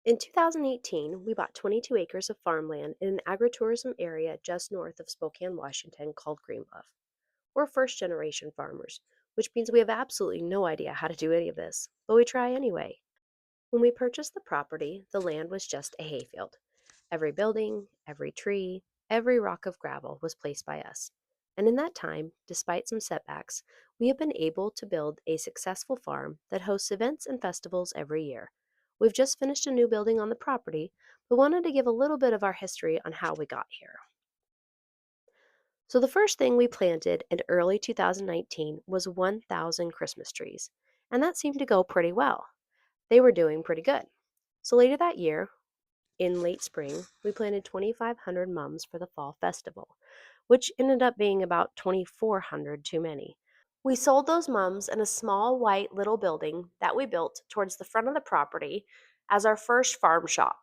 In 2018, we bought 22 acres of farmland in an agritourism area just north of Spokane, Washington called Greenbluff. We're first generation farmers, which means we have absolutely no idea how to do any of this, but we try anyway. When we purchased the property, the land was just a hayfield. Every building, every tree, every rock of gravel was placed by us. And in that time, despite some setbacks, we have been able to build a successful farm that hosts events and festivals every year. We've just finished a new building on the property, but wanted to give a little bit of our history on how we got here. So, the first thing we planted in early 2019 was 1,000 Christmas trees, and that seemed to go pretty well. They were doing pretty good. So, later that year, in late spring, we planted 2,500 mums for the fall festival, which ended up being about 2,400 too many. We sold those mums in a small white little building that we built towards the front of the property as our first farm shop.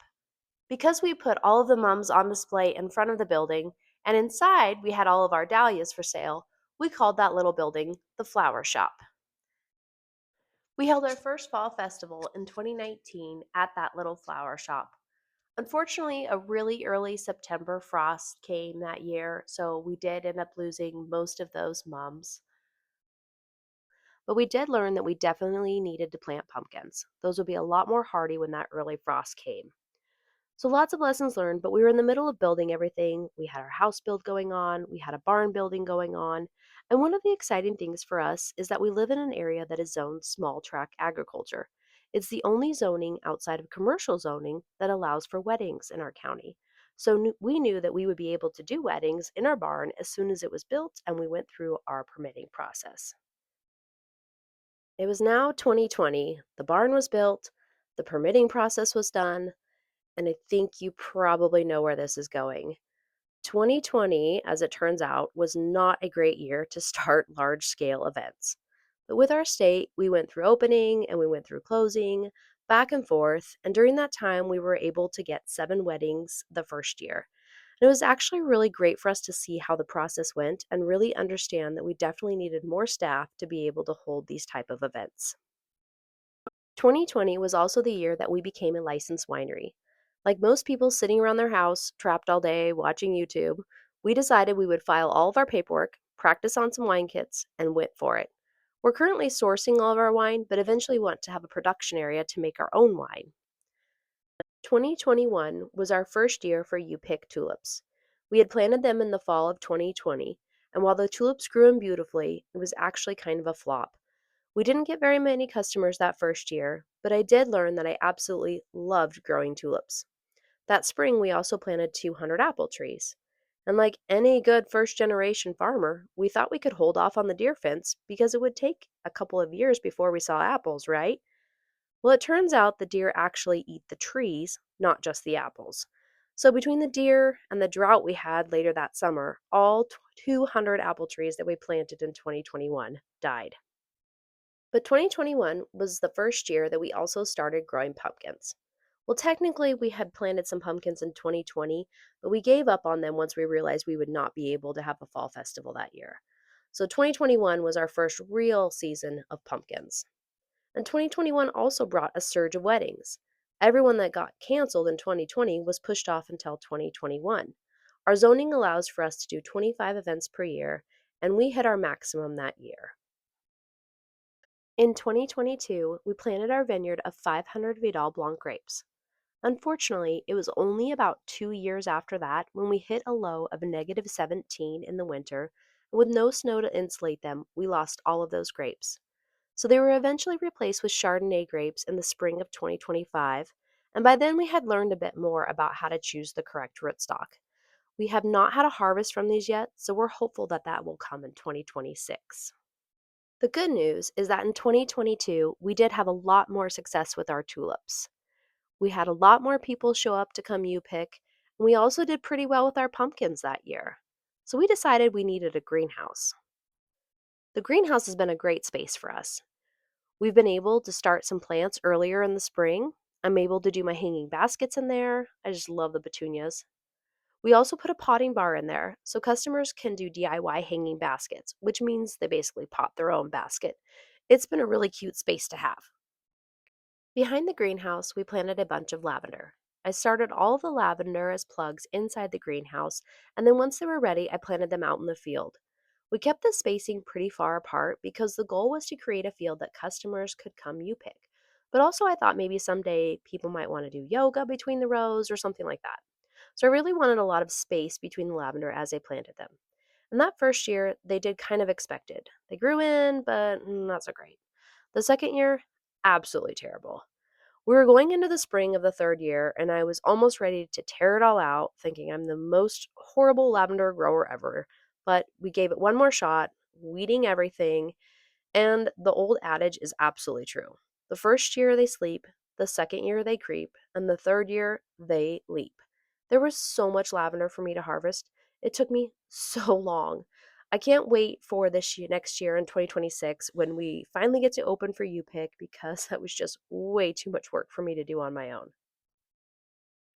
Because we put all of the mums on display in front of the building, and inside we had all of our dahlias for sale, we called that little building the flower shop. We held our first fall festival in 2019 at that little flower shop. Unfortunately, a really early September frost came that year, so we did end up losing most of those mums. But we did learn that we definitely needed to plant pumpkins. Those would be a lot more hardy when that early frost came. So lots of lessons learned, but we were in the middle of building everything. We had our house build going on, we had a barn building going on. And one of the exciting things for us is that we live in an area that is zoned small tract agriculture. It's the only zoning outside of commercial zoning that allows for weddings in our county. So we knew that we would be able to do weddings in our barn as soon as it was built and we went through our permitting process. It was now 2020. The barn was built, the permitting process was done, and I think you probably know where this is going. 2020, as it turns out, was not a great year to start large scale events. But with our state, we went through opening and we went through closing, back and forth, and during that time, we were able to get 7 weddings the first year. And it was actually really great for us to see how the process went and really understand that we definitely needed more staff to be able to hold these type of events. 2020 was also the year that we became a licensed winery. Like most people sitting around their house, trapped all day, watching YouTube, we decided we would file all of our paperwork, practice on some wine kits, and went for it. We're currently sourcing all of our wine, but eventually want to have a production area to make our own wine. 2021 was our first year for You Pick tulips. We had planted them in the fall of 2020, and while the tulips grew in beautifully, it was actually kind of a flop. We didn't get very many customers that first year, but I did learn that I absolutely loved growing tulips. That spring, we also planted 200 apple trees. And like any good first generation farmer, we thought we could hold off on the deer fence because it would take a couple of years before we saw apples, right? Well, it turns out the deer actually eat the trees, not just the apples. So, between the deer and the drought we had later that summer, all 200 apple trees that we planted in 2021 died. But 2021 was the first year that we also started growing pumpkins. Well, technically, we had planted some pumpkins in 2020, but we gave up on them once we realized we would not be able to have a fall festival that year. So 2021 was our first real season of pumpkins. And 2021 also brought a surge of weddings. Everyone that got canceled in 2020 was pushed off until 2021. Our zoning allows for us to do 25 events per year, and we hit our maximum that year. In 2022, we planted our vineyard of 500 Vidal Blanc grapes. Unfortunately, it was only about 2 years after that when we hit a low of -17 in the winter, and with no snow to insulate them, we lost all of those grapes. So they were eventually replaced with Chardonnay grapes in the spring of 2025, and by then we had learned a bit more about how to choose the correct rootstock. We have not had a harvest from these yet, so we're hopeful that that will come in 2026. The good news is that in 2022, we did have a lot more success with our tulips. We had a lot more people show up to come you pick, and we also did pretty well with our pumpkins that year. So we decided we needed a greenhouse. The greenhouse has been a great space for us. We've been able to start some plants earlier in the spring. I'm able to do my hanging baskets in there. I just love the petunias. We also put a potting bar in there so customers can do DIY hanging baskets, which means they basically pot their own basket. It's been a really cute space to have. Behind the greenhouse, we planted a bunch of lavender. I started all the lavender as plugs inside the greenhouse, and then once they were ready, I planted them out in the field. We kept the spacing pretty far apart because the goal was to create a field that customers could come you pick. But also, I thought maybe someday people might want to do yoga between the rows or something like that. So I really wanted a lot of space between the lavender as I planted them. And that first year, they did kind of expected. They grew in, but not so great. The second year, absolutely terrible. We were going into the spring of the third year, and I was almost ready to tear it all out, thinking I'm the most horrible lavender grower ever. But we gave it one more shot, weeding everything, and the old adage is absolutely true. The first year they sleep, the second year they creep, and the third year they leap. There was so much lavender for me to harvest. It took me so long. I can't wait for next year in 2026 when we finally get to open for you pick because that was just way too much work for me to do on my own.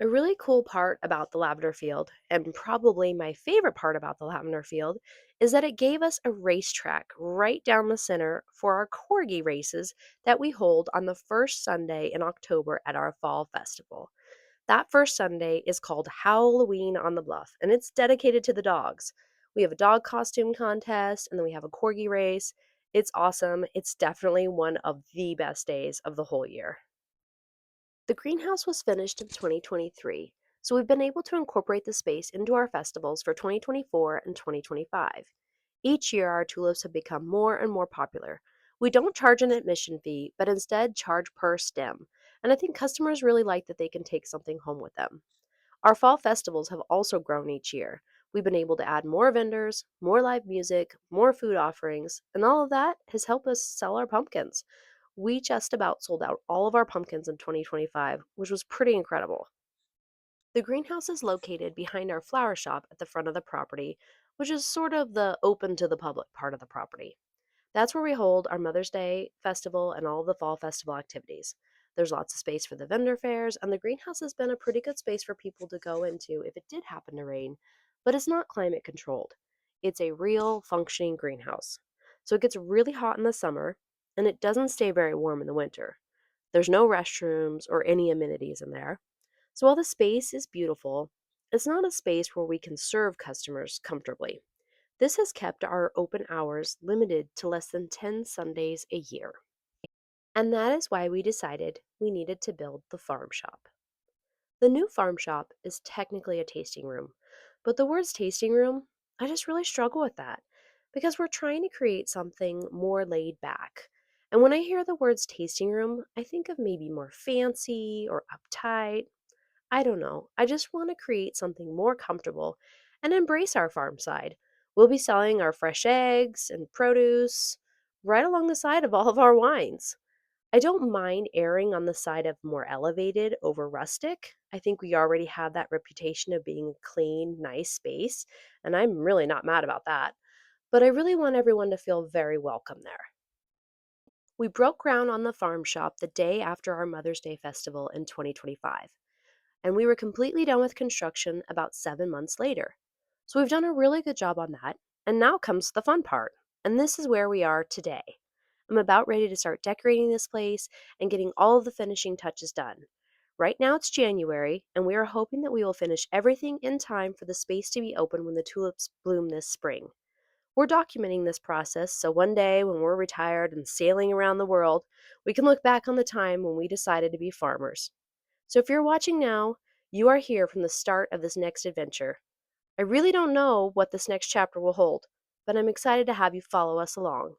A really cool part about the lavender field, and probably my favorite part about the lavender field, is that it gave us a racetrack right down the center for our corgi races that we hold on the first Sunday in October at our fall festival. That first Sunday is called Halloween on the Bluff, and it's dedicated to the dogs. We have a dog costume contest, and then we have a corgi race. It's awesome. It's definitely one of the best days of the whole year. The greenhouse was finished in 2023, so we've been able to incorporate the space into our festivals for 2024 and 2025. Each year, our tulips have become more and more popular. We don't charge an admission fee, but instead charge per stem, and I think customers really like that they can take something home with them. Our fall festivals have also grown each year. We've been able to add more vendors, more live music, more food offerings, and all of that has helped us sell our pumpkins. We just about sold out all of our pumpkins in 2025, which was pretty incredible. The greenhouse is located behind our flower shop at the front of the property, which is sort of the open to the public part of the property. That's where we hold our Mother's Day festival and all of the fall festival activities. There's lots of space for the vendor fairs, and the greenhouse has been a pretty good space for people to go into if it did happen to rain, but it's not climate controlled. It's a real functioning greenhouse. So it gets really hot in the summer, and it doesn't stay very warm in the winter. There's no restrooms or any amenities in there. So while the space is beautiful, it's not a space where we can serve customers comfortably. This has kept our open hours limited to less than 10 Sundays a year. And that is why we decided we needed to build the farm shop. The new farm shop is technically a tasting room, but the words tasting room, I just really struggle with that because we're trying to create something more laid back. And when I hear the words tasting room, I think of maybe more fancy or uptight. I don't know. I just want to create something more comfortable and embrace our farm side. We'll be selling our fresh eggs and produce right along the side of all of our wines. I don't mind erring on the side of more elevated over rustic. I think we already have that reputation of being a clean, nice space, and I'm really not mad about that. But I really want everyone to feel very welcome there. We broke ground on the farm shop the day after our Mother's Day festival in 2025, and we were completely done with construction about 7 months later. So we've done a really good job on that, and now comes the fun part, and this is where we are today. I'm about ready to start decorating this place and getting all of the finishing touches done. Right now it's January, and we are hoping that we will finish everything in time for the space to be open when the tulips bloom this spring. We're documenting this process so one day when we're retired and sailing around the world, we can look back on the time when we decided to be farmers. So if you're watching now, you are here from the start of this next adventure. I really don't know what this next chapter will hold, but I'm excited to have you follow us along.